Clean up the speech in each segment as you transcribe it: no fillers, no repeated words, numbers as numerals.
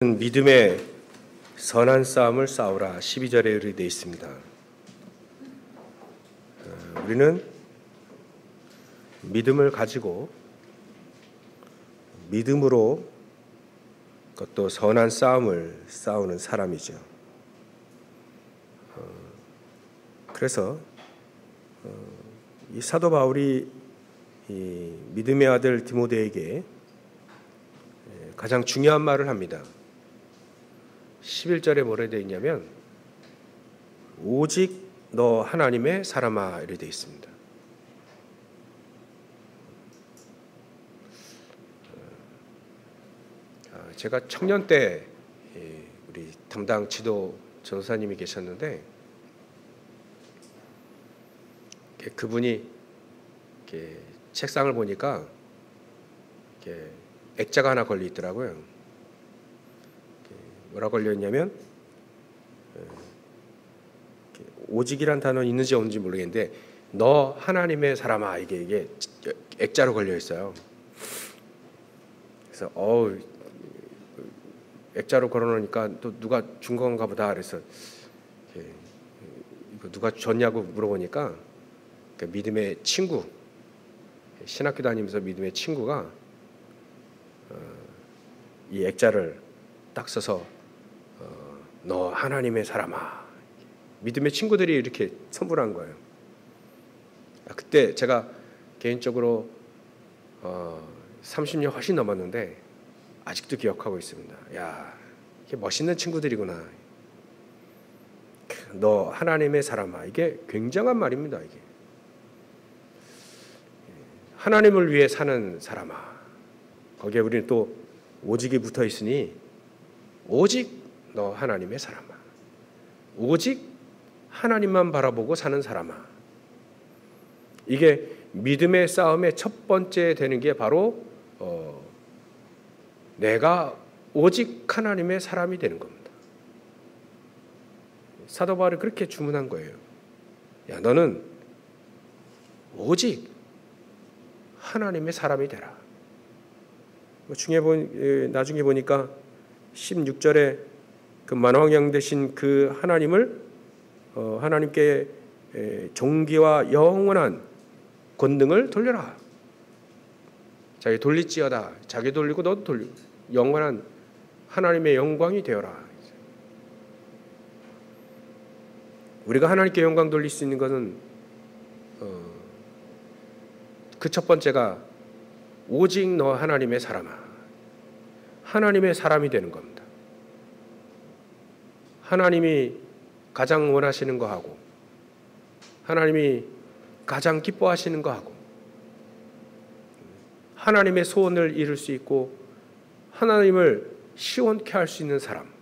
믿음의 선한 싸움을 싸우라 12절에 이르게 되어 있습니다. 우리는 믿음을 가지고 믿음으로 그것도 선한 싸움을 싸우는 사람이죠. 그래서 이 사도 바울이 이 믿음의 아들 디모데에게 가장 중요한 말을 합니다. 11절에 뭐라 되어 있냐면 오직 너 하나님의 사람아 이렇게 되어 있습니다. 제가 청년 때 우리 담당 지도 전사님이 계셨는데 그분이 책상을 보니까 액자가 하나 걸려 있더라고요. 뭐라 걸려 있냐면 오직이란 단어 있는지 없는지 모르겠는데 너 하나님의 사람아 이게 액자로 걸려 있어요. 그래서 액자로 걸어놓으니까 또 누가 준 건가 보다. 그래서 이거 누가 줬냐고 물어보니까 믿음의 친구, 신학교 다니면서 믿음의 친구가 이 액자를 딱 써서 너 하나님의 사람아, 믿음의 친구들이 이렇게 선물한 거예요. 그때 제가 개인적으로 30년 훨씬 넘었는데 아직도 기억하고 있습니다. 야, 이게 멋있는 친구들이구나. 너 하나님의 사람아, 이게 굉장한 말입니다. 이게 하나님을 위해 사는 사람아. 거기에 우리는 또 오직이 붙어 있으니 오직 너 하나님의 사람아. 오직 하나님만 바라보고 사는 사람아. 이게 믿음의 싸움의 첫 번째 되는 게 바로 내가 오직 하나님의 사람이 되는 겁니다. 사도 바울이 그렇게 주문한 거예요. 야, 너는 오직 하나님의 사람이 되라. 나중에 보니까 16절에 그 만왕양 되신 그 하나님을 하나님께 존귀와 영원한 권능을 돌려라. 자기 돌릴지어다. 자기 돌리고 너도 돌리고 영원한 하나님의 영광이 되어라. 우리가 하나님께 영광 돌릴 수 있는 것은 그 첫 번째가 오직 너 하나님의 사람아. 하나님의 사람이 되는 겁니다. 하나님이 가장 원하시는 거 하고 하나님이 가장 기뻐하시는 거 하고 하나님의 소원을 이룰 수 있고 하나님을 시원케 할 수 있는 사람.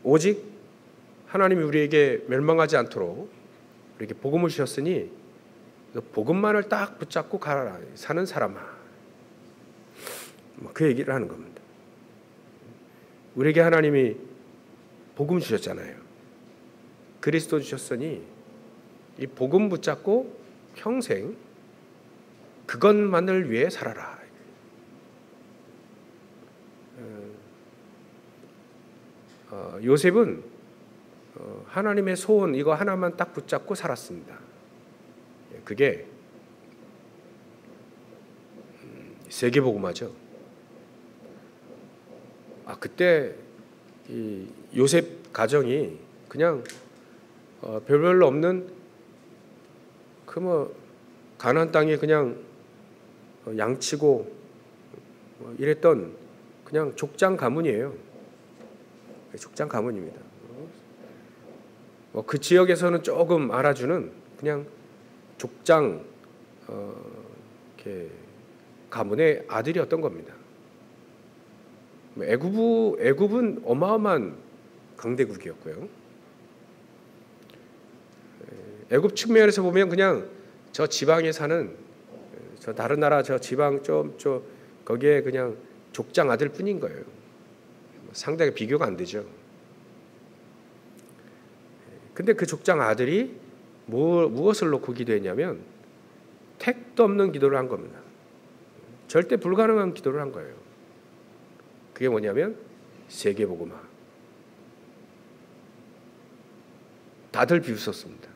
오직 하나님이 우리에게 멸망하지 않도록 우리에게 복음을 주셨으니 복음만을 딱 붙잡고 가라 사는 사람아. 그 얘기를 하는 겁니다. 우리에게 하나님이 복음 주셨잖아요. 그리스도 주셨으니 이 복음 붙잡고 평생 그것만을 위해 살아라. 요셉은 하나님의 소원 이거 하나만 딱 붙잡고 살았습니다. 그게 세계복음화죠. 그때 이 요셉 가정이 그냥 별로 없는 가나안 땅에 그냥 양치고 이랬던 그냥 족장 가문이에요. 족장 가문입니다. 그 지역에서는 조금 알아주는 그냥 족장 가문의 아들이었던 겁니다. 애굽은 어마어마한 강대국이었고요. 애굽 측면에서 보면 그냥 저 지방에 사는 저 다른 나라 저 지방 거기에 그냥 족장 아들 뿐인 거예요. 상당히 비교가 안 되죠. 근데 그 족장 아들이 무엇을 놓고 기도했냐면 택도 없는 기도를 한 겁니다. 절대 불가능한 기도를 한 거예요. 그게 뭐냐면 세계복음화. 다들 비웃었습니다.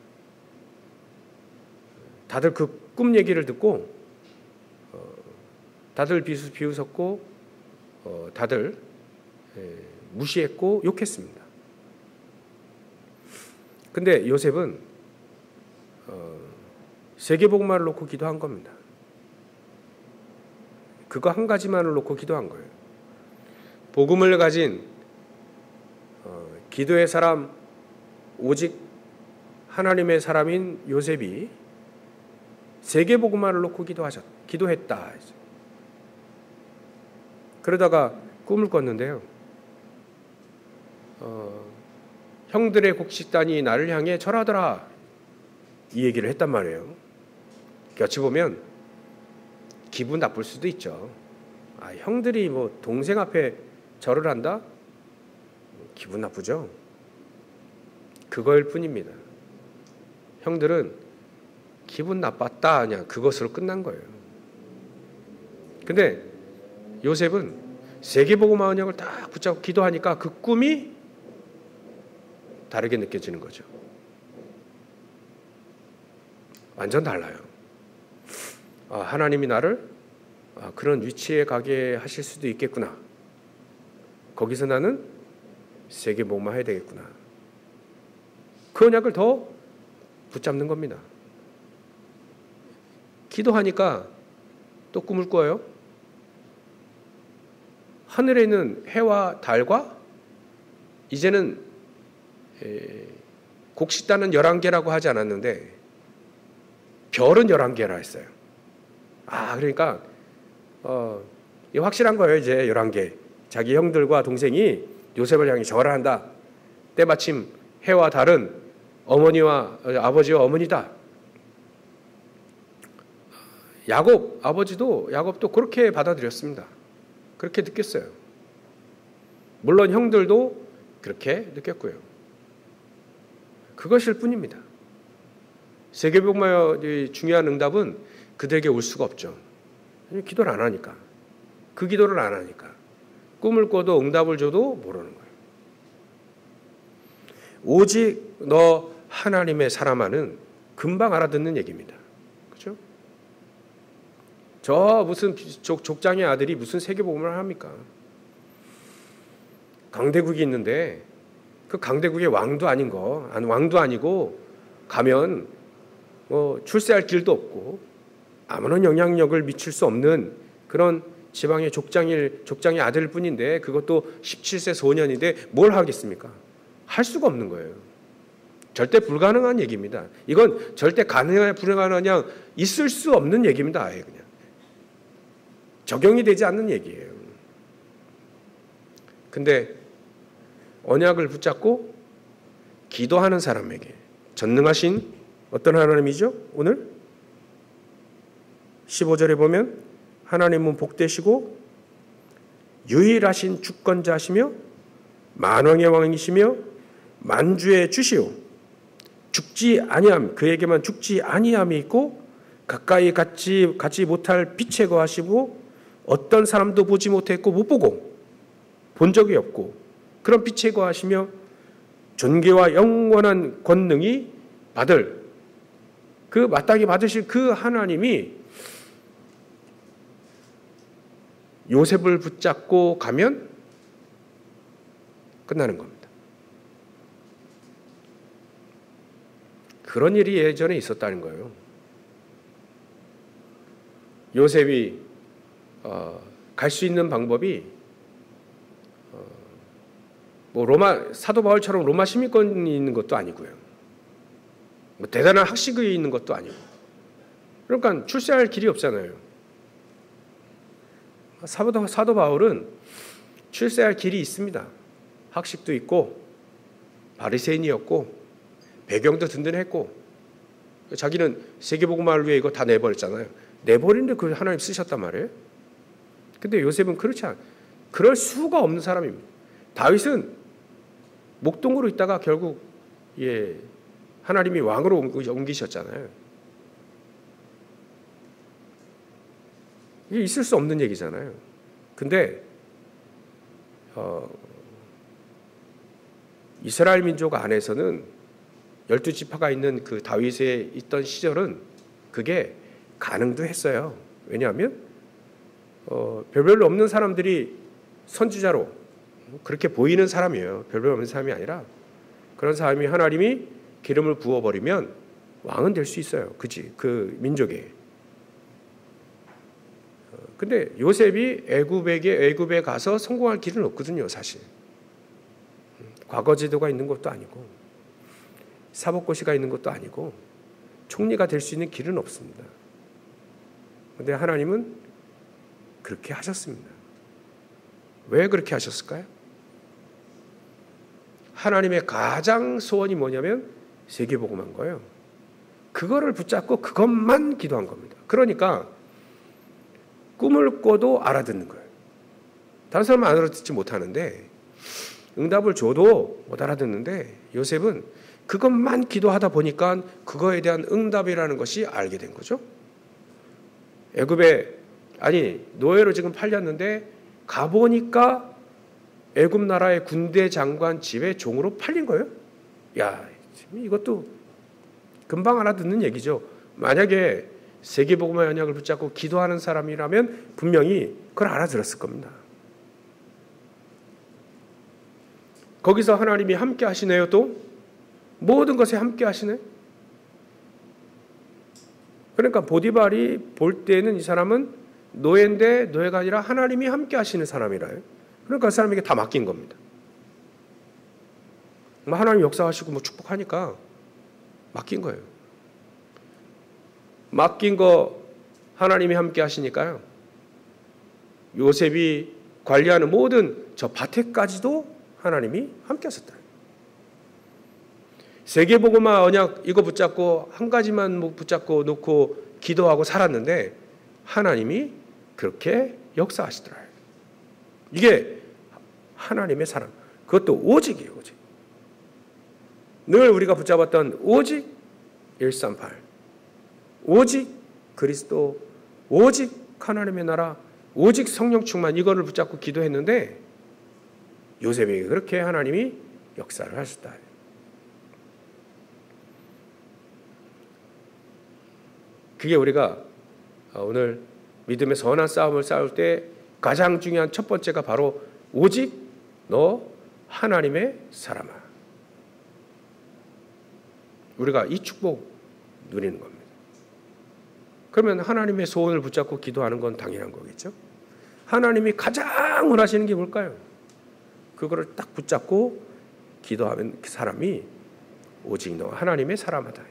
다들 그 꿈 얘기를 듣고 다들 비웃었고 다들 무시했고 욕했습니다. 근데 요셉은 세계복음화를 놓고 기도한 겁니다. 그거 한 가지만을 놓고 기도한 거예요. 복음을 가진 기도의 사람, 오직 하나님의 사람인 요셉이 세계복음화를 놓고 기도했다. 그러다가 꿈을 꿨는데요. 형들의 곡식단이 나를 향해 절하더라. 이 얘기를 했단 말이에요. 어찌 보면 기분 나쁠 수도 있죠. 형들이 뭐 동생 앞에 절을 한다? 기분 나쁘죠. 그거일 뿐입니다. 형들은 기분 나빴다 그냥 그것으로 끝난 거예요. 근데 요셉은 세계복음화 언약을 딱 붙잡고 기도하니까 그 꿈이 다르게 느껴지는 거죠. 완전 달라요. 하나님이 나를 그런 위치에 가게 하실 수도 있겠구나. 거기서 나는 세계복음화 해야 되겠구나. 그 언약을 더 붙잡는 겁니다. 기도하니까 또 꿈을 꿔요. 하늘에 있는 해와 달과 이제는 곡식단은 11개라고 하지 않았는데 별은 11개라 했어요. 그러니까 이거 확실한 거예요. 이제 11개. 자기 형들과 동생이 요셉을 향해 절을 한다. 때마침 해와 달은 어머니와 아버지와 어머니다. 야곱도 그렇게 받아들였습니다. 그렇게 느꼈어요. 물론 형들도 그렇게 느꼈고요. 그것일 뿐입니다. 세계복음화의 중요한 응답은 그들에게 올 수가 없죠. 기도를 안 하니까. 그 기도를 안 하니까. 꿈을 꿔도 응답을 줘도 모르는 거예요. 오직 너 하나님의 사람아는 금방 알아듣는 얘기입니다. 그렇죠? 저 무슨 족장의 아들이 무슨 세계복음을 합니까? 강대국이 있는데 그 강대국의 왕도 아니고 가면 출세할 길도 없고 아무런 영향력을 미칠 수 없는 그런 지방의 족장의 아들일 뿐인데 그것도 17세 소년인데 뭘 하겠습니까? 할 수가 없는 거예요. 절대 불가능한 얘기입니다. 이건 절대 가능하냐 불가능하냐 있을 수 없는 얘기입니다. 아예 그냥. 적용이 되지 않는 얘기예요. 근데 언약을 붙잡고 기도하는 사람에게 전능하신 어떤 하나님이죠? 오늘 15절에 보면 하나님은 복되시고 유일하신 주권자시며 만왕의 왕이시며 만주의 주시오 죽지 아니함 그에게만 죽지 아니함이 있고 가까이 갖지 못할 빛에 거하시고 어떤 사람도 보지 못했고 못 보고 본 적이 없고 그런 빛에 거하시며 존귀와 영원한 권능이 받을 그 마땅히 받으실 그 하나님이 요셉을 붙잡고 가면 끝나는 겁니다. 그런 일이 예전에 있었다는 거예요. 요셉이 갈 수 있는 방법이 로마 사도 바울처럼 로마 시민권이 있는 것도 아니고요. 대단한 학식이 있는 것도 아니고. 그러니까 출세할 길이 없잖아요. 사도 바울은 출세할 길이 있습니다. 학식도 있고 바리새인이었고 배경도 든든했고 자기는 세계복음화를 위해 이거 다 내버렸잖아요. 내버리는데 그 하나님 쓰셨단 말이에요. 근데 요셉은 그럴 수가 없는 사람입니다. 다윗은 목동으로 있다가 결국 하나님이 왕으로 옮기셨잖아요. 이게 있을 수 없는 얘기잖아요. 근데 이스라엘 민족 안에서는 12지파가 있는 그 다윗에 있던 시절은 그게 가능도 했어요. 왜냐하면 별별로 없는 사람들이 선지자로 그렇게 보이는 사람이에요. 별별 없는 사람이 아니라 그런 사람이 하나님이 기름을 부어버리면 왕은 될 수 있어요. 그 민족에. 근데 요셉이 애굽에 가서 성공할 길은 없거든요, 사실. 과거 제도가 있는 것도 아니고 사법고시가 있는 것도 아니고 총리가 될 수 있는 길은 없습니다. 그런데 하나님은 그렇게 하셨습니다. 왜 그렇게 하셨을까요? 하나님의 가장 소원이 뭐냐면 세계복음한 거예요. 그거를 붙잡고 그것만 기도한 겁니다. 그러니까 꿈을 꿔도 알아듣는 거예요. 다른 사람은 알아듣지 못하는데 응답을 줘도 못 알아듣는데 요셉은 그것만 기도하다 보니까 그거에 대한 응답이라는 것이 알게 된 거죠. 노예로 지금 팔렸는데 가보니까 애굽 나라의 군대 장관 집에 종으로 팔린 거예요. 야, 이것도 금방 알아듣는 얘기죠. 만약에 세계복음의 언약을 붙잡고 기도하는 사람이라면 분명히 그걸 알아들었을 겁니다. 거기서 하나님이 함께 하시네요. 또 모든 것에 함께 하시네. 그러니까 보디발이 볼 때는 이 사람은 노예인데 노예가 아니라 하나님이 함께 하시는 사람이라요. 그러니까 그 사람에게 다 맡긴 겁니다. 하나님 역사하시고 축복하니까 맡긴 거예요. 맡긴 거 하나님이 함께 하시니까요. 요셉이 관리하는 모든 저 밭에까지도 하나님이 함께 하셨다. 세계복음화 언약 이거 붙잡고 한 가지만 붙잡고 놓고 기도하고 살았는데 하나님이 그렇게 역사하시더라. 이게 하나님의 사랑. 그것도 오직이에요. 오직. 늘 우리가 붙잡았던 오직 138. 오직 그리스도, 오직 하나님의 나라, 오직 성령 충만 이거를 붙잡고 기도했는데 요셉에게 그렇게 하나님이 역사를 하셨다. 그게 우리가 오늘 믿음의 선한 싸움을 싸울 때 가장 중요한 첫 번째가 바로 오직 너 하나님의 사람아. 우리가 이 축복 누리는 겁니다. 그러면 하나님의 소원을 붙잡고 기도하는 건 당연한 거겠죠. 하나님이 가장 원하시는 게 뭘까요? 그거를 딱 붙잡고 기도하면 그 사람이 오직 너 하나님의 사람이다.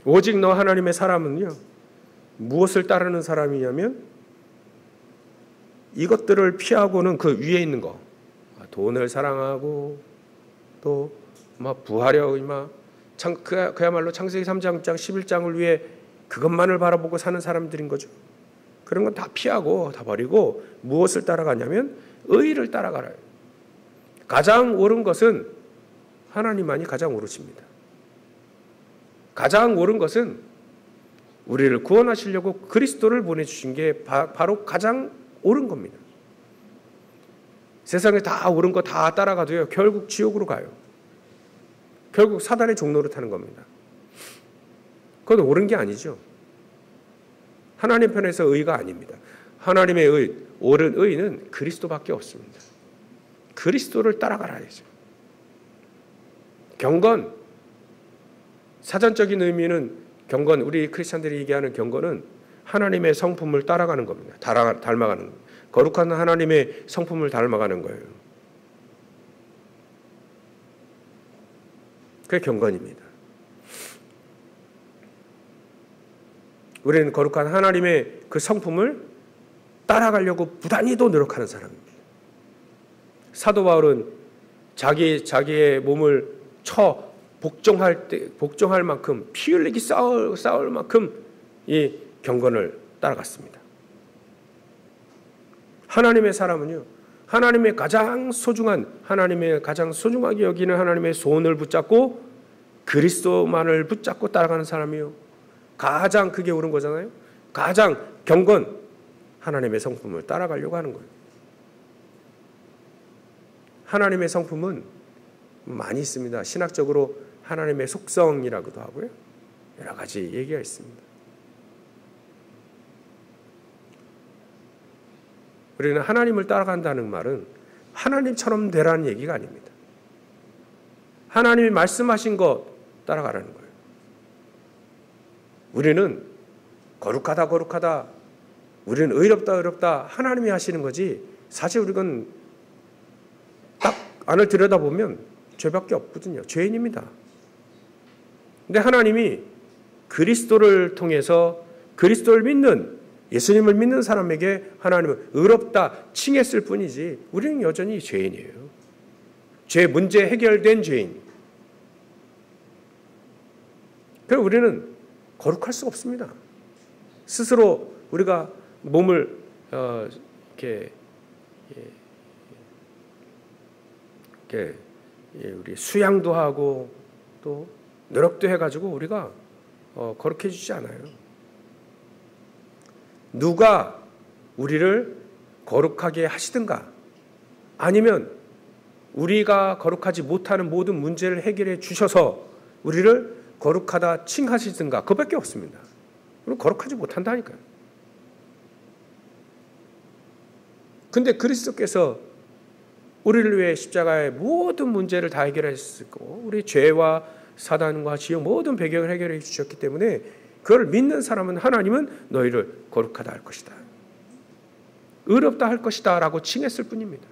오직 너 하나님의 사람은요, 무엇을 따르는 사람이냐면 이것들을 피하고는 그 위에 있는 거, 돈을 사랑하고 또 부하려 그야말로 창세기 3장 11장을 위해 그것만을 바라보고 사는 사람들인 거죠. 그런 건 다 피하고 다 버리고 무엇을 따라가냐면 의를 따라가라. 가장 옳은 것은 하나님만이 가장 옳으십니다. 가장 옳은 것은 우리를 구원하시려고 그리스도를 보내주신 게 바로 가장 옳은 겁니다. 세상에 다 옳은 거 다 따라가도요, 결국 지옥으로 가요. 결국 사단의 종로를 타는 겁니다. 그건 옳은 게 아니죠. 하나님 편에서 의가 아닙니다. 하나님의 의, 옳은 의는 그리스도밖에 없습니다. 그리스도를 따라가라야죠. 경건, 사전적인 의미는 경건, 우리 크리스찬들이 얘기하는 경건은 하나님의 성품을 따라가는 겁니다. 닮아가는 겁니다. 거룩한 하나님의 성품을 닮아가는 거예요. 그게 경건입니다. 우리는 거룩한 하나님의 그 성품을 따라가려고 부단히도 노력하는 사람입니다. 사도 바울은 자기의 몸을 복종할 만큼 피 흘리기 싸울 만큼 이 경건을 따라갔습니다. 하나님의 사람은요, 하나님의 가장 소중하게 여기는 하나님의 소원을 붙잡고 그리스도만을 붙잡고 따라가는 사람이요. 가장 그게 옳은 거잖아요. 가장 경건, 하나님의 성품을 따라가려고 하는 거예요. 하나님의 성품은 많이 있습니다. 신학적으로 하나님의 속성이라고도 하고요. 여러 가지 얘기가 있습니다. 우리는 하나님을 따라간다는 말은 하나님처럼 되라는 얘기가 아닙니다. 하나님이 말씀하신 것 따라가라는 거예요. 우리는 거룩하다 거룩하다, 우리는 의롭다 의롭다 하나님이 하시는 거지, 사실 우리는 딱 안을 들여다보면 죄밖에 없거든요. 죄인입니다. 근데 하나님이 그리스도를 통해서 그리스도를 믿는, 예수님을 믿는 사람에게 하나님은 의롭다 칭했을 뿐이지 우리는 여전히 죄인이에요. 죄 문제 해결된 죄인. 그래서 우리는 거룩할 수가 없습니다. 스스로 우리가 몸을 이렇게 우리 수양도 하고 또 노력도 해가지고 우리가 거룩해지지 않아요. 누가 우리를 거룩하게 하시든가 아니면 우리가 거룩하지 못하는 모든 문제를 해결해 주셔서 우리를 거룩하다 칭하시든가 그밖에 없습니다. 우리는 거룩하지 못한다니까요. 근데 그리스도께서 우리를 위해 십자가의 모든 문제를 다 해결하셨고 우리 죄와 사단과 지옥 모든 배경을 해결해 주셨기 때문에 그걸 믿는 사람은 하나님은 너희를 거룩하다 할 것이다, 의롭다 할 것이다 라고 칭했을 뿐입니다.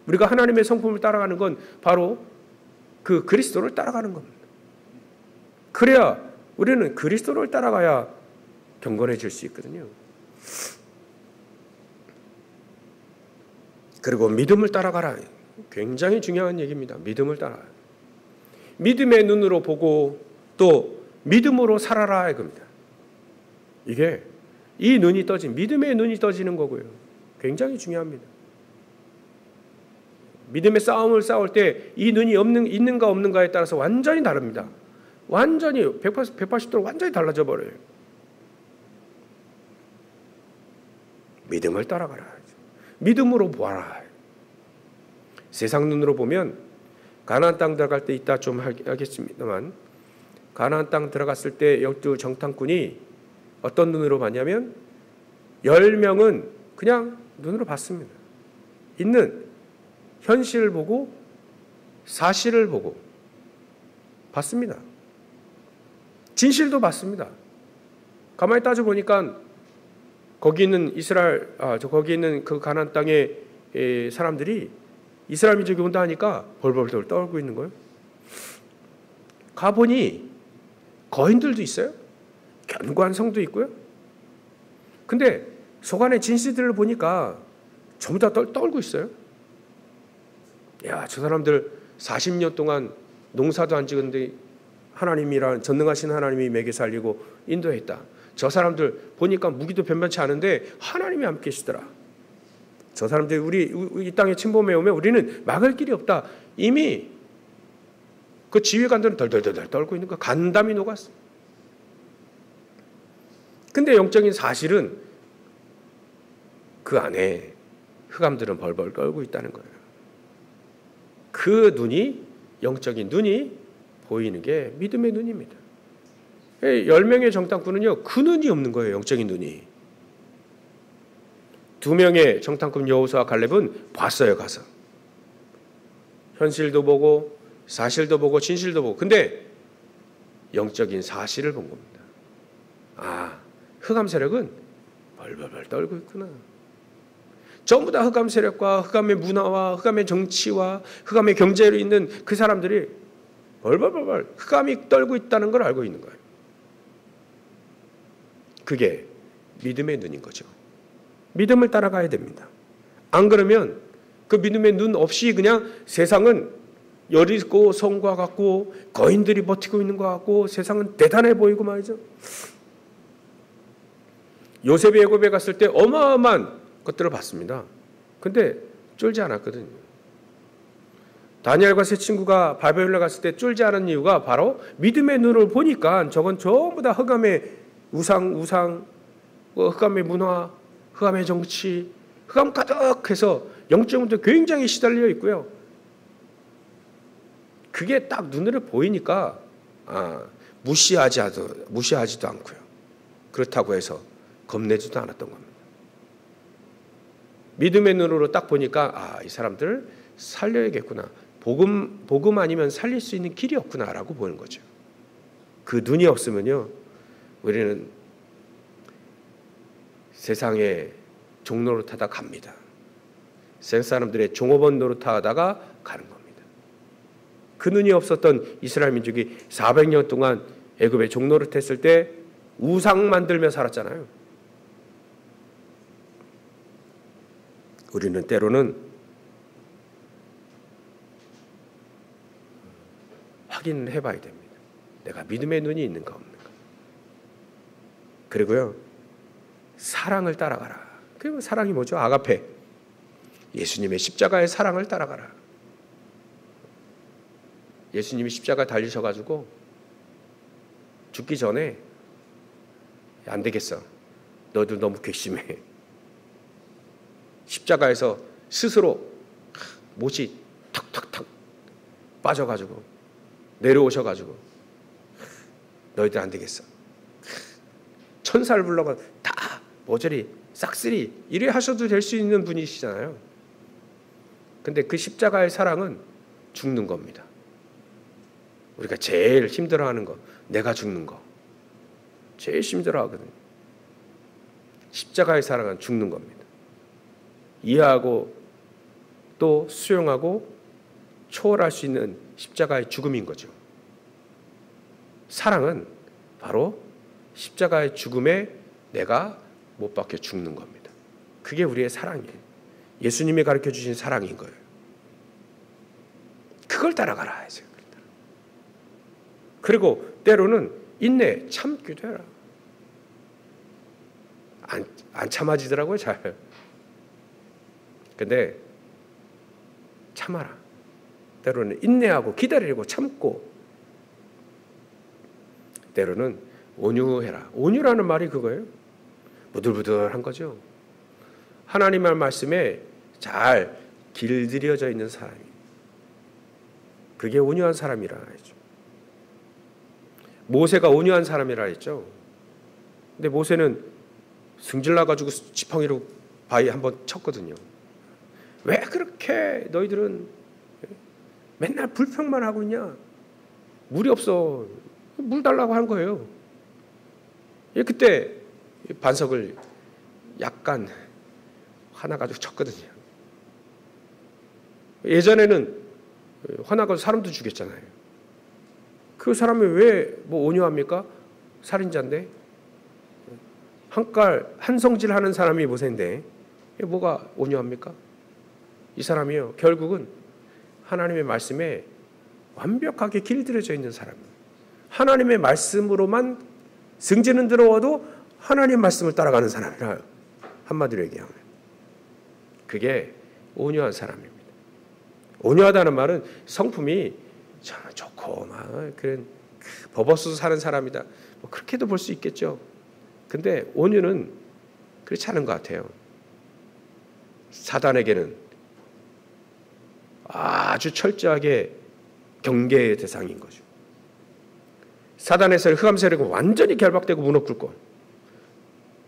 우리가 하나님의 성품을 따라가는 건 바로 그 그리스도를 따라가는 겁니다. 그래야 우리는 그리스도를 따라가야 경건해질 수 있거든요. 그리고 믿음을 따라가라. 굉장히 중요한 얘기입니다. 믿음을 따라가라. 믿음의 눈으로 보고 또 믿음으로 살아라 이겁니다. 이게 이 눈이 떠진, 믿음의 눈이 떠지는 거고요. 굉장히 중요합니다. 믿음의 싸움을 싸울 때 이 눈이 있는가 없는가에 따라서 완전히 다릅니다. 완전히 180도로 완전히 달라져 버려요. 믿음을 따라가라. 믿음으로 보아라. 세상 눈으로 보면 가나안 땅 들어갈 때 이따 좀 하겠습니다만, 가나안 땅 들어갔을 때 열두 정탐꾼이 어떤 눈으로 봤냐면 10명은 그냥 눈으로 봤습니다. 있는 현실을 보고 사실을 보고 봤습니다. 진실도 봤습니다. 가만히 따져보니까 거기 있는 거기 있는 그 가나안 땅의 사람들이 이스라엘 민족이 온다 하니까 벌벌벌 떨고 있는 거예요. 가보니 거인들도 있어요. 견고한 성도 있고요. 근데 속안의 진실들을 보니까 전부 다 떨고 있어요. 야, 저 사람들 40년 동안 농사도 안 지었는데 하나님이란 전능하신 하나님이 먹여 살리고 인도했다. 저 사람들 보니까 무기도 변변치 않은데 하나님이 함께 계시더라. 저 사람들이 우리 이 땅에 침범해 오면 우리는 막을 길이 없다. 이미 그 지휘관들은 덜덜덜 떨고 있는 거 간담이 녹았어. 근데 영적인 사실은 그 안에 흑암들은 벌벌 떨고 있다는 거예요. 그 눈이, 영적인 눈이 보이는 게 믿음의 눈입니다. 10명의 정탐꾼은요, 그 눈이 없는 거예요. 영적인 눈이. 2명의 정탐꾼 여호수아와 갈렙은 봤어요. 가서 현실도 보고 사실도 보고 진실도 보고. 근데 영적인 사실을 본 겁니다. 아, 흑암 세력은 벌벌벌 떨고 있구나. 전부 다 흑암 세력과 흑암의 문화와 흑암의 정치와 흑암의 경제로 있는 그 사람들이 벌벌벌 흑암이 떨고 있다는 걸 알고 있는 거예요. 그게 믿음의 눈인 거죠. 믿음을 따라가야 됩니다. 안 그러면 그 믿음의 눈 없이 그냥 세상은 여리고 성과 같고 거인들이 버티고 있는 것 같고 세상은 대단해 보이고 말이죠. 요셉이 애굽에 갔을 때 어마어마한 것들을 봤습니다. 근데 쫄지 않았거든요. 다니엘과 세 친구가 바벨론에 갔을 때 쫄지 않은 이유가 바로 믿음의 눈을 보니까 저건 전부 다 흑암의 우상 흑암의 문화, 흑암의 정치, 흑암 가득해서 영적으로 굉장히 시달려 있고요. 그게 딱 눈으로 보이니까 무시하지도 않고요. 그렇다고 해서 겁내지도 않았던 겁니다. 믿음의 눈으로 딱 보니까 이 사람들 살려야겠구나. 복음 아니면 살릴 수 있는 길이 없구나라고 보는 거죠. 그 눈이 없으면요, 우리는 세상의 종로 노릇하다 갑니다. 세상 사람들의 종업원 노릇하다가 가는 겁니다. 그 눈이 없었던 이스라엘 민족이 400년 동안 애굽의 종노릇했을 때 우상 만들며 살았잖아요. 우리는 때로는 확인을 해봐야 됩니다. 내가 믿음의 눈이 있는가 없는가. 그리고요, 사랑을 따라가라. 그 사랑이 뭐죠? 아가페. 예수님의 십자가의 사랑을 따라가라. 예수님이 십자가 달리셔가지고 죽기 전에 안 되겠어. 너도 너무 괘씸해. 십자가에서 스스로 못이 탁탁탁 빠져가지고 내려오셔가지고 너희들 안 되겠어. 천사를 불러가 다 모조리 싹쓸이 이래 하셔도 될 수 있는 분이시잖아요. 근데 그 십자가의 사랑은 죽는 겁니다. 우리가 제일 힘들어하는 거, 내가 죽는 거 제일 힘들어하거든요. 십자가의 사랑은 죽는 겁니다. 이해하고 또 수용하고 초월할 수 있는 십자가의 죽음인 거죠. 사랑은 바로 십자가의 죽음에 내가 못 박혀 죽는 겁니다. 그게 우리의 사랑이에요. 예수님이 가르쳐 주신 사랑인 거예요. 그걸 따라가라 해서. 그리고 때로는 인내, 참기도 해라. 안 참아지더라고요, 잘. 근데 참아라. 때로는 인내하고 기다리고 참고, 때로는 온유해라. 온유라는 말이 그거예요. 부들부들한 거죠. 하나님의 말씀에 잘 길들여져 있는 사람이, 그게 온유한 사람이라 했죠. 모세가 온유한 사람이라 했죠. 근데 모세는 승질나가지고 지팡이로 바위 한번 쳤거든요. 왜 그렇게 너희들은 맨날 불평만 하고 있냐? 물이 없어. 물 달라고 한 거예요. 그때 반석을 약간 화나가지고 쳤거든요. 예전에는 화나가지고 사람도 죽였잖아요. 그 사람이 왜 온유합니까? 살인자인데. 한성질 하는 사람이 모세인데 뭐가 온유합니까? 이 사람이요, 결국은 하나님의 말씀에 완벽하게 길들여져 있는 사람이에요. 하나님의 말씀으로만 승진은 들어와도 하나님의 말씀을 따라가는 사람이라, 한마디로 얘기하면 그게 온유한 사람입니다. 온유하다는 말은 성품이 정말 좋고 막 그런 버버스 사는 사람이다, 뭐 그렇게도 볼 수 있겠죠. 근데 온유는 그렇지 않은 것 같아요. 사단에게는 아주 철저하게 경계의 대상인 거죠. 사단의 세력, 흑암 세력은 완전히 결박되고 무너뜨릴 것.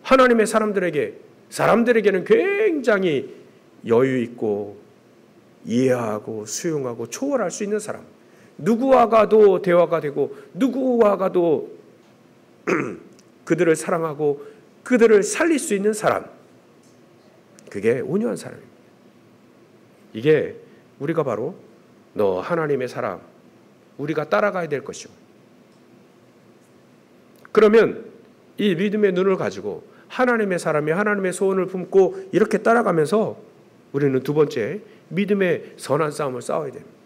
하나님의 사람들에게는 굉장히 여유 있고 이해하고 수용하고 초월할 수 있는 사람. 누구와가도 대화가 되고 누구와가도 그들을 사랑하고 그들을 살릴 수 있는 사람. 그게 온유한 사람입니다. 이게 우리가 바로 너 하나님의 사람, 우리가 따라가야 될 것이오. 그러면 이 믿음의 눈을 가지고 하나님의 사람이 하나님의 소원을 품고 이렇게 따라가면서 우리는 두 번째 믿음의 선한 싸움을 싸워야 됩니다.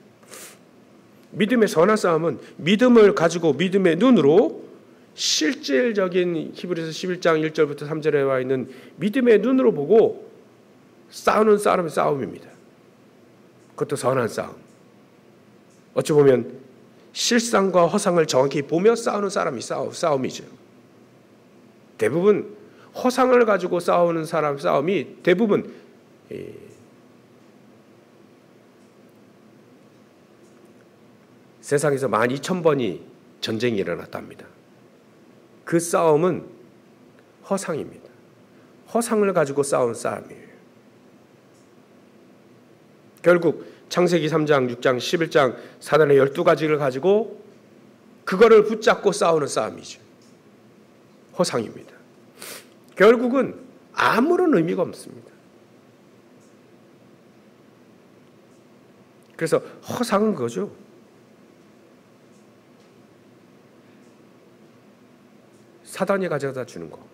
믿음의 선한 싸움은 믿음을 가지고 믿음의 눈으로 실질적인 히브리서 11장 1절부터 3절에 와 있는 믿음의 눈으로 보고 싸우는 싸움입니다. 그것도 선한 싸움. 어찌 보면 실상과 허상을 정확히 보며 싸우는 싸움이죠. 대부분 허상을 가지고 싸우는 사람 싸움이 대부분 세상에서 12,000번이 전쟁이 일어났답니다. 그 싸움은 허상입니다. 허상을 가지고 싸운 싸움이에요. 결국 창세기 3장, 6장, 11장 사단의 12가지를 가지고 그거를 붙잡고 싸우는 싸움이죠. 허상입니다. 결국은 아무런 의미가 없습니다. 그래서 허상은 그거죠. 사단이 가져다 주는 거.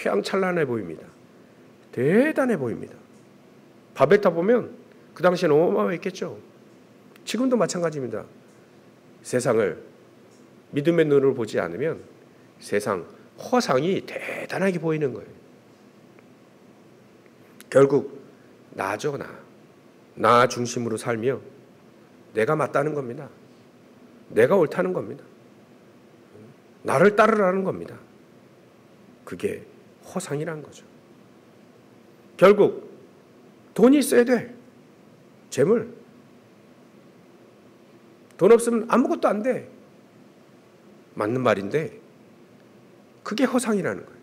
휘황찬란해 보입니다. 대단해 보입니다. 바벨탑 보면 그 당시에는 어마어마했겠죠. 지금도 마찬가지입니다. 세상을 믿음의 눈으로 보지 않으면 세상 허상이 대단하게 보이는 거예요. 결국 나죠, 나 중심으로 살며 내가 맞다는 겁니다. 내가 옳다는 겁니다. 나를 따르라는 겁니다. 그게 허상이란 거죠. 결국 돈이 있어야 돼. 재물. 돈 없으면 아무것도 안 돼. 맞는 말인데 그게 허상이라는 거예요.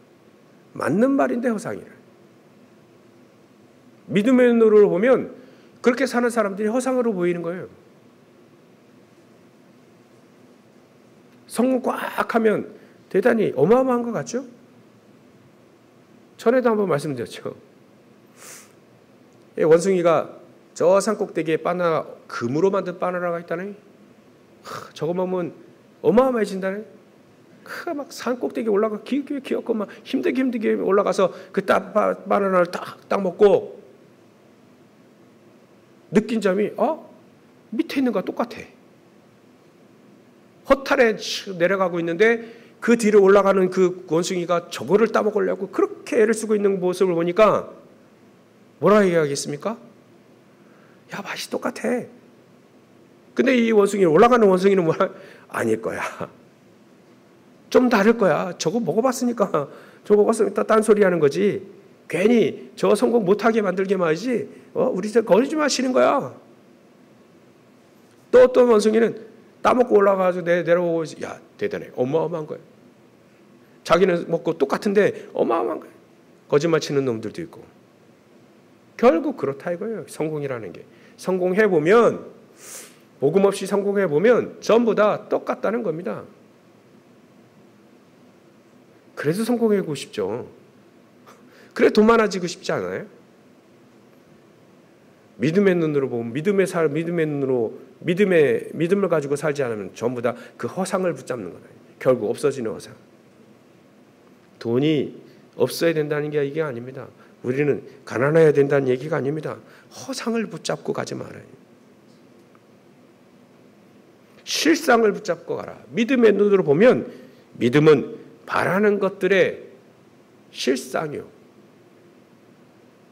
맞는 말인데 허상이라. 믿음의 눈으로 보면 그렇게 사는 사람들이 허상으로 보이는 거예요. 성공 꽉 하면 대단히 어마어마한 것 같죠? 전에도 한번 말씀드렸죠. 원숭이가 저 산 꼭대기에 바나나, 금으로 만든 바나나가 있다네. 저거 먹으면 어마어마해진다네. 막 산 꼭대기에 올라가 귀엽고 막 힘들게 올라가서 그 바나나를 딱 먹고 느낀 점이 밑에 있는 거와 똑같아. 허탈해 내려가고 있는데 그 뒤로 올라가는 그 원숭이가 저거를 따먹으려고 그렇게 애를 쓰고 있는 모습을 보니까 뭐라 얘기하겠습니까? 야, 맛이 똑같아. 근데 이 원숭이는, 올라가는 원숭이는 뭐라? 아닐 거야. 좀 다를 거야. 저거 먹어봤으니까, 저거 먹었으니까 딴 소리 하는 거지. 괜히 저 성공 못하게 만들게 말이지. 우리 저 거리지 마시는 거야. 또 어떤 원숭이는 따먹고 올라가서 내려오고, 야, 대단해. 어마어마한 거야. 자기는 먹고 똑같은데 어마어마한 거야. 거짓말 치는 놈들도 있고. 결국 그렇다 이거예요. 성공이라는 게. 성공해보면, 복음 없이 성공해보면 전부 다 똑같다는 겁니다. 그래서 성공하고 싶죠. 그래 돈 많아지고 싶지 않아요? 믿음의 눈으로 보면, 믿음의 눈으로, 믿음을 가지고 살지 않으면 전부 다 그 허상을 붙잡는 거예요. 결국 없어지는 허상. 돈이 없어야 된다는 게 이게 아닙니다. 우리는 가난해야 된다는 얘기가 아닙니다. 허상을 붙잡고 가지 말아요. 실상을 붙잡고 가라. 믿음의 눈으로 보면 믿음은 바라는 것들의 실상이요.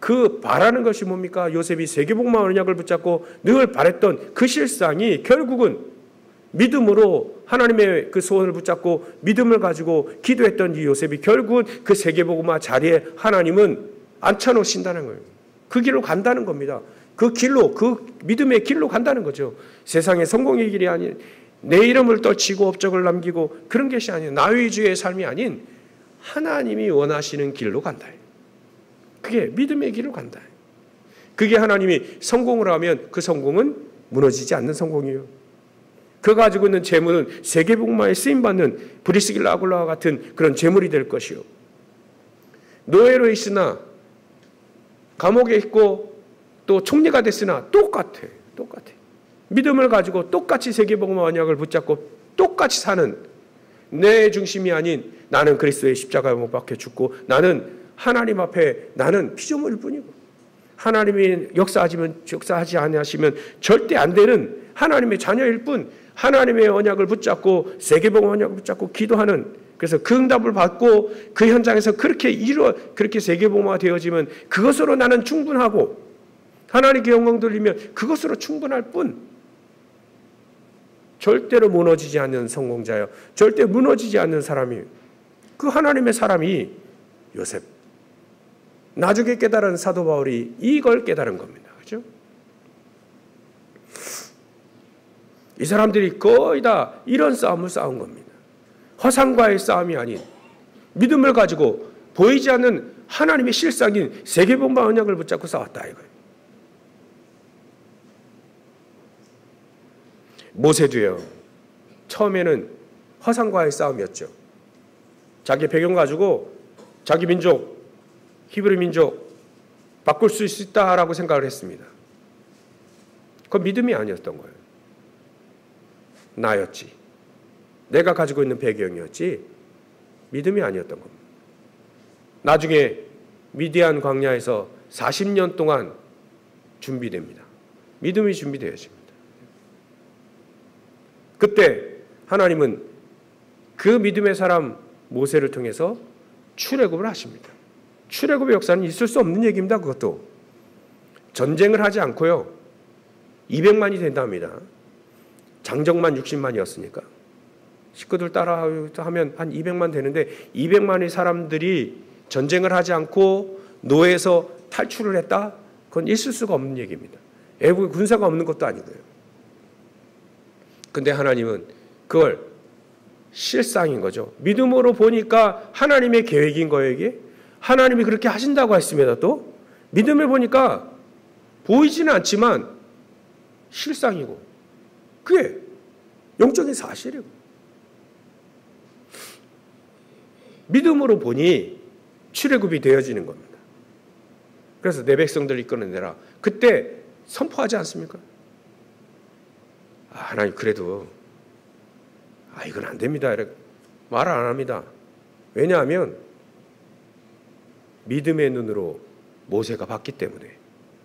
그 바라는 것이 뭡니까? 요셉이 세계복음화 언약을 붙잡고 늘 바랬던 그 실상이 결국은 믿음으로 하나님의 그 소원을 붙잡고 믿음을 가지고 기도했던 이 요셉이 결국은 그 세계복음화 자리에 하나님은 앉혀놓으신다는 거예요. 그 길로 간다는 겁니다. 그 길로, 그 믿음의 길로 간다는 거죠. 세상의 성공의 길이 아닌, 내 이름을 떨치고 업적을 남기고 그런 것이 아닌, 나 위주의 삶이 아닌 하나님이 원하시는 길로 간다. 그게 믿음의 길로 간다. 그게 하나님이 성공을 하면 그 성공은 무너지지 않는 성공이에요. 그가 가지고 있는 재물은 세계복음화에 쓰임받는 브리스길라 아굴라와 같은 그런 재물이 될 것이요. 노예로 있으나 감옥에 있고 또 총리가 됐으나 똑같아. 믿음을 가지고 똑같이 세계복음화 언약을 붙잡고 똑같이 사는, 내 중심이 아닌 나는 그리스도의 십자가에 못 박혀 죽고 나는 하나님 앞에 나는 피조물일 뿐이고, 하나님이 역사하지 아니하시면 절대 안 되는 하나님의 자녀일 뿐, 하나님의 언약을 붙잡고 세계복음화 언약을 붙잡고 기도하는, 그래서 그 응답을 받고 그 현장에서 그렇게 세계복음화 되어지면 그것으로 나는 충분하고 하나님께 영광 돌리면 그것으로 충분할 뿐, 절대로 무너지지 않는 성공자요, 절대 무너지지 않는 사람이에요. 그 하나님의 사람이 요셉. 나중에 깨달은 사도 바울이 이걸 깨달은 겁니다. 그렇죠? 이 사람들이 거의 다 이런 싸움을 싸운 겁니다. 허상과의 싸움이 아닌 믿음을 가지고 보이지 않는 하나님의 실상인 세계복음화 언약을 붙잡고 싸웠다 이거예요. 모세도요. 처음에는 허상과의 싸움이었죠. 자기 배경 가지고 자기 민족, 히브리 민족 바꿀 수 있다라고 생각을 했습니다. 그건 믿음이 아니었던 거예요. 나였지. 내가 가지고 있는 배경이었지 믿음이 아니었던 겁니다. 나중에 미디안 광야에서 40년 동안 준비됩니다. 믿음이 준비되어집니다. 그때 하나님은 그 믿음의 사람 모세를 통해서 출애굽을 하십니다. 출애굽의 역사는 있을 수 없는 얘기입니다. 그것도 전쟁을 하지 않고요. 200만이 된답니다. 장정만 60만이었으니까 식구들 따라 하면 한 200만 되는데 200만의 사람들이 전쟁을 하지 않고 노예에서 탈출을 했다? 그건 있을 수가 없는 얘기입니다. 애국의 군사가 없는 것도 아니고요. 근데 하나님은 그걸 실상인 거죠. 믿음으로 보니까 하나님의 계획인 거예요, 이게. 하나님이 그렇게 하신다고 했음에도 믿음을 보니까 보이지는 않지만 실상이고 그게 영적인 사실이고 믿음으로 보니 출애굽이 되어지는 겁니다. 그래서 내 백성들을 이끌어내라. 그때 선포하지 않습니까? 하나님 그래도 이건 안 됩니다. 이렇게 말을 안 합니다. 왜냐하면 믿음의 눈으로 모세가 봤기 때문에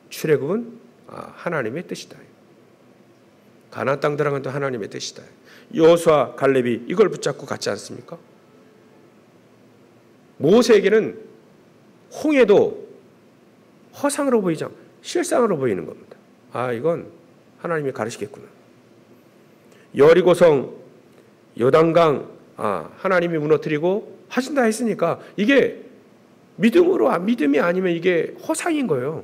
출애굽은 하나님의 뜻이다. 가나안 땅 들어간 것도 하나님의 뜻이다. 여호수아 갈렙이 이걸 붙잡고 갔지 않습니까? 모세에게는 홍해도 허상으로 보이지 않고 실상으로 보이는 겁니다. 이건 하나님이 가르치겠구나. 여리고성 요단강 하나님이 무너뜨리고 하신다 했으니까 이게 믿음이 아니면 이게 허상인 거예요.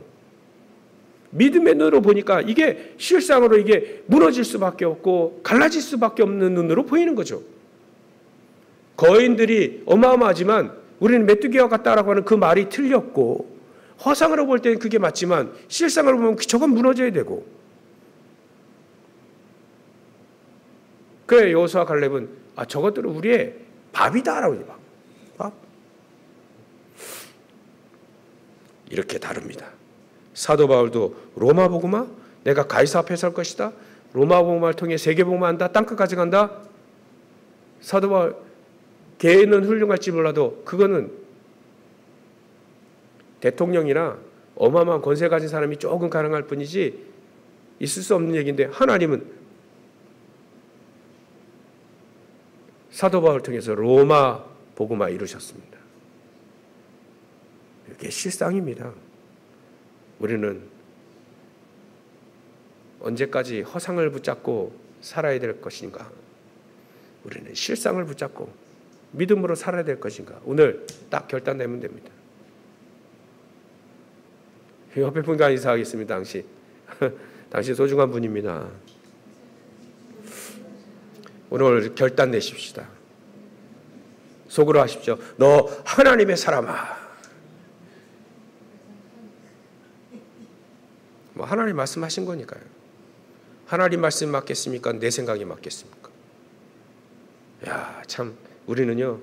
믿음의 눈으로 보니까 이게 실상으로 이게 무너질 수밖에 없고 갈라질 수밖에 없는 눈으로 보이는 거죠. 거인들이 어마어마하지만 우리는 메뚜기와 같다라고 하는 그 말이 틀렸고 허상으로 볼 때는 그게 맞지만 실상으로 보면 저건 무너져야 되고 그래 여호수아 갈렙은 저것들은 우리의 밥이다라고 해요. 밥. 이렇게 다릅니다. 사도 바울도 로마 복음화 내가 가이사 앞에 설 것이다. 로마 복음화를 통해 세계 복음화한다. 땅끝까지 간다. 사도 바울 개는 훌륭할지 몰라도 그거는 대통령이나 어마어마한 권세 가진 사람이 조금 가능할 뿐이지 있을 수 없는 얘기인데 하나님은 사도 바울을 통해서 로마 복음화 이루셨습니다. 이게 실상입니다. 우리는 언제까지 허상을 붙잡고 살아야 될 것인가? 우리는 실상을 붙잡고 믿음으로 살아야 될 것인가? 오늘 딱 결단내면 됩니다. 옆에 분과 인사하겠습니다. 당신 소중한 분입니다. 오늘 결단 내십시다. 속으로 하십시오. 너 하나님의 사람아. 하나님 말씀하신 거니까요. 하나님 말씀 맞겠습니까? 내 생각이 맞겠습니까? 참 우리는요.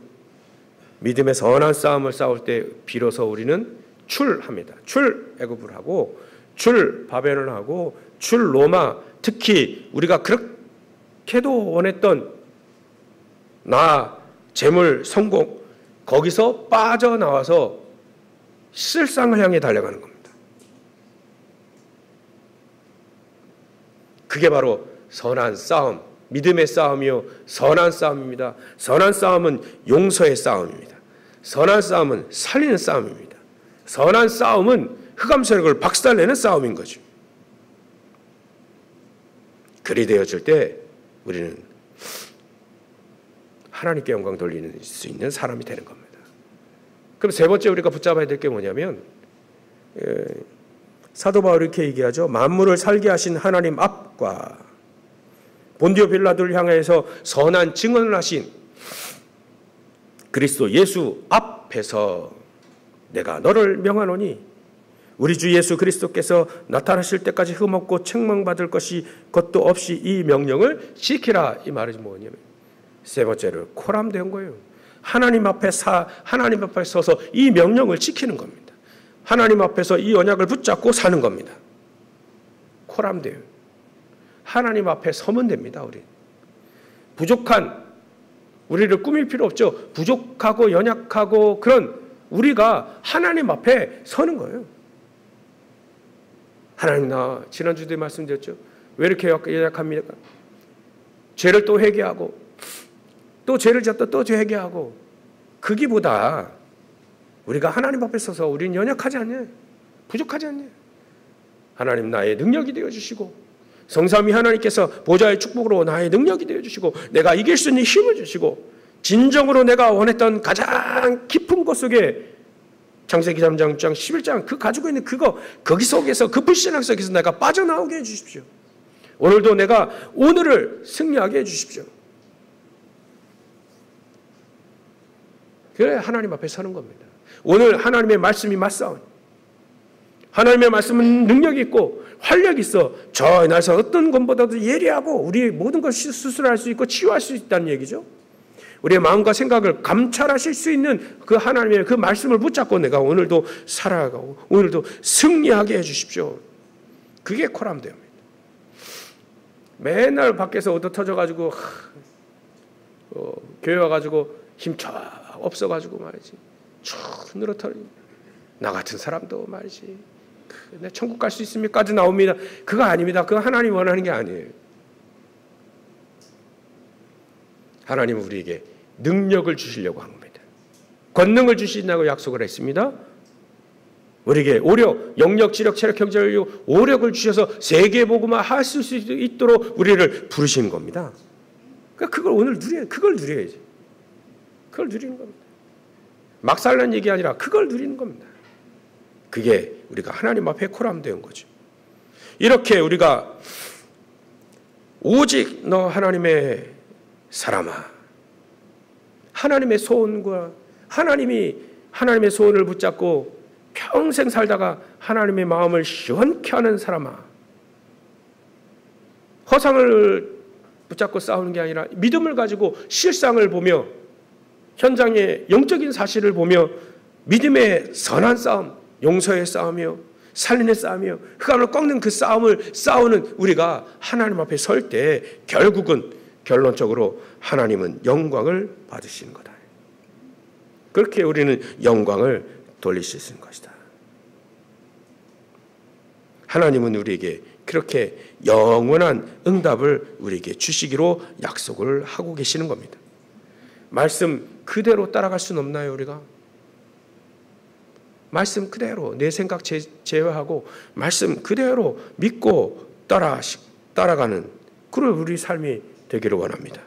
믿음의 선한 싸움을 싸울 때 비로소 우리는 출합니다. 출애굽을 하고 출 바벨을 하고 출 로마 특히 우리가 그렇게도 원했던 재물, 성공 거기서 빠져나와서 실상을 향해 달려가는 겁니다. 그게 바로 선한 싸움, 믿음의 싸움이요 선한 싸움입니다. 선한 싸움은 용서의 싸움입니다. 선한 싸움은 살리는 싸움입니다. 선한 싸움은 흑암 세력을 박살내는 싸움인 거죠. 그리 되어질 때 우리는 하나님께 영광 돌리는 수 있는 사람이 되는 겁니다. 그럼 세 번째 우리가 붙잡아야 될 게 뭐냐면 사도 바울이 이렇게 얘기하죠. 만물을 살게 하신 하나님 앞과 본디오 빌라도를 향해서 선한 증언을 하신 그리스도 예수 앞에서 내가 너를 명하노니 우리 주 예수 그리스도께서 나타나실 때까지 흠없고 책망받을 것이 것도 없이 이 명령을 지키라. 이 말이 뭐냐면 세 번째로 코람된 거예요. 하나님 앞에 서서 이 명령을 지키는 겁니다. 하나님 앞에서 이 언약을 붙잡고 사는 겁니다. 코람돼요. 하나님 앞에 서면 됩니다. 우리 부족한 우리를 꾸밀 필요 없죠. 부족하고 연약하고 그런 우리가 하나님 앞에 서는 거예요. 하나님, 나 지난주도 말씀드렸죠. 왜 이렇게 연약합니까? 죄를 또 회개하고 또 죄를 짓다 또 회개하고 거기보다 우리가 하나님 앞에 서서 우리는 연약하지 않냐? 부족하지 않냐? 하나님 나의 능력이 되어주시고 성삼위 하나님께서 보좌의 축복으로 나의 능력이 되어주시고 내가 이길 수 있는 힘을 주시고 진정으로 내가 원했던 가장 깊은 곳 속에 창세기 3장 11장 그 가지고 있는 그거 거기 속에서 그 불신앙 속에서 내가 빠져나오게 해주십시오. 오늘도 내가 오늘을 승리하게 해주십시오. 그래 하나님 앞에 서는 겁니다. 오늘 하나님의 말씀이 맞사오니 하나님의 말씀은 능력이 있고 활력이 있어 저 날서 어떤 것보다도 예리하고 우리의 모든 것을 수술할 수 있고 치유할 수 있다는 얘기죠. 우리의 마음과 생각을 감찰하실 수 있는 그 하나님의 그 말씀을 붙잡고 내가 오늘도 살아가고 오늘도 승리하게 해주십시오. 그게 코람됩니다. 맨날 밖에서 얻어 터져가지고 교회 와가지고 힘 쫙 없어가지고 말이지 쭉 늘어터리고 나 같은 사람도 말이지 내 천국 갈 수 있습니까지 나옵니다. 그거 아닙니다. 그거 하나님 원하는 게 아니에요. 하나님은 우리에게 능력을 주시려고 한 겁니다. 권능을 주신다고 약속을 했습니다. 우리에게 오력, 영력, 지력, 체력, 경제력, 오력을 주셔서 세계복음화 할 수 있도록 우리를 부르신 겁니다. 그러니까 그걸 오늘 그걸 누려야지. 그걸 누리는 겁니다. 막 살라는 얘기 아니라 그걸 누리는 겁니다. 그게 우리가 하나님 앞에 코람되는 거죠. 이렇게 우리가 오직 너 하나님의 사람아 하나님의 소원과 하나님의 소원을 붙잡고 평생 살다가 하나님의 마음을 시원케 하는 사람아 허상을 붙잡고 싸우는 게 아니라 믿음을 가지고 실상을 보며 현장의 영적인 사실을 보며 믿음의 선한 싸움 용서의 싸움이요 살린의 싸움이요 흑암을 꺾는 그 싸움을 싸우는 우리가 하나님 앞에 설 때 결국은 결론적으로 하나님은 영광을 받으시는 거다. 그렇게 우리는 영광을 돌릴 수 있는 것이다. 하나님은 우리에게 그렇게 영원한 응답을 우리에게 주시기로 약속을 하고 계시는 겁니다. 말씀 그대로 따라갈 수는 없나요, 우리가? 말씀 그대로 내 생각 제외하고 말씀 그대로 믿고 따라가는 그런 우리 삶이 되기를 원합니다.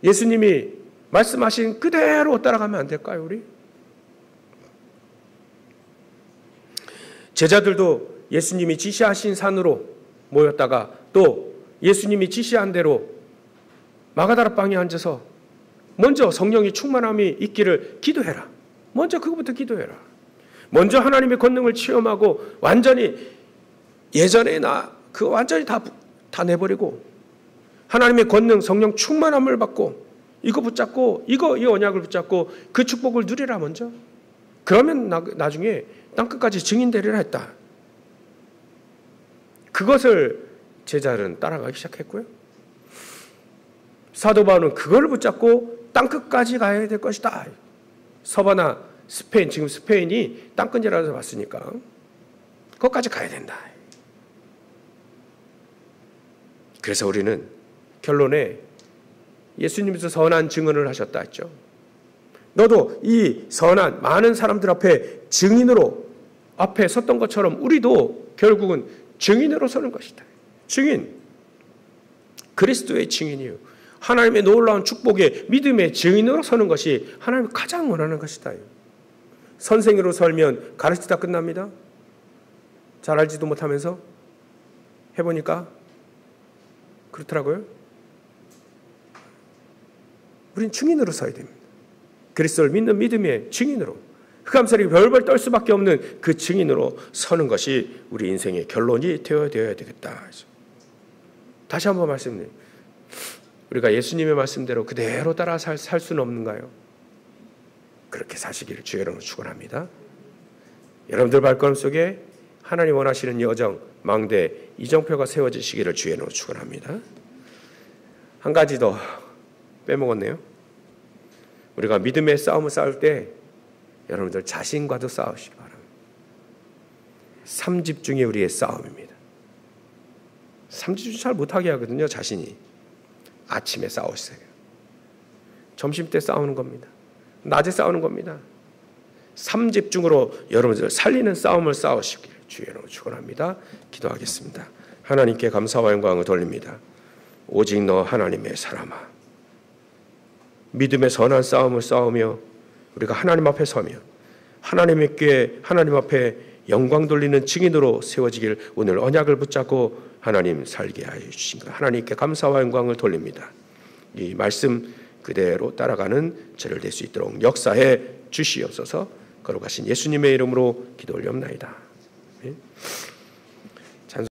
예수님이 말씀하신 그대로 따라가면 안 될까요, 우리? 제자들도 예수님이 지시하신 산으로 모였다가 또 예수님이 지시한 대로 마가다라방에 앉아서 먼저 성령의 충만함이 있기를 기도해라. 먼저 그것부터 기도해라. 먼저 하나님의 권능을 체험하고 완전히 예전에 그거 완전히 다 내버리고 하나님의 권능 성령 충만함을 받고 이거 붙잡고 이 언약을 붙잡고 그 축복을 누리라 먼저. 그러면 나중에 땅끝까지 증인되리라 했다. 그것을 제자들은 따라가기 시작했고요. 사도 바울은 그걸 붙잡고 땅끝까지 가야 될 것이다. 서바나 스페인, 지금 스페인이 땅끝이라서 봤으니까 거기까지 가야 된다. 그래서 우리는 결론에 예수님께서 선한 증언을 하셨다 했죠. 너도 이 선한 많은 사람들 앞에 증인으로 앞에 섰던 것처럼 우리도 결국은 증인으로 서는 것이다. 증인, 그리스도의 증인이요. 하나님의 놀라운 축복의 믿음의 증인으로 서는 것이 하나님이 가장 원하는 것이다. 선생으로 설면 가르치다 끝납니다. 잘 알지도 못하면서 해보니까 그렇더라고요. 우린 증인으로 서야 됩니다. 그리스도를 믿는 믿음의 증인으로, 흑암살이 별벌 떨 수밖에 없는 그 증인으로 서는 것이 우리 인생의 결론이 되어야 되겠다. 다시 한번 말씀드립니다. 우리가 예수님의 말씀대로 그대로 따라 살 수는 없는가요? 그렇게 사시기를 주의 이름으로 축원합니다. 여러분들 발걸음 속에 하나님 원하시는 여정, 망대, 이정표가 세워지시기를 주의 이름으로 축원합니다. 한 가지 더 빼먹었네요. 우리가 믿음의 싸움을 싸울 때 여러분들 자신과도 싸우시기 바랍니다. 3집중이 우리의 싸움입니다. 3집중 잘 못하게 하거든요. 자신이. 아침에 싸우세요. 점심때 싸우는 겁니다. 낮에 싸우는 겁니다. 3집중으로 여러분들 살리는 싸움을 싸우시기를 주의 이름으로 축원합니다. 기도하겠습니다. 하나님께 감사와 영광을 돌립니다. 오직 너 하나님의 사람아, 믿음의 선한 싸움을 싸우며 우리가 하나님 앞에 서며 하나님 앞에 영광 돌리는 증인으로 세워지길 오늘 언약을 붙잡고 하나님 살게 하여 주신 것 하나님께 감사와 영광을 돌립니다. 이 말씀 그대로 따라가는 저를 될 수 있도록 역사해 주시옵소서. 거룩하신 예수님의 이름으로 기도 올리옵나이다. 아멘.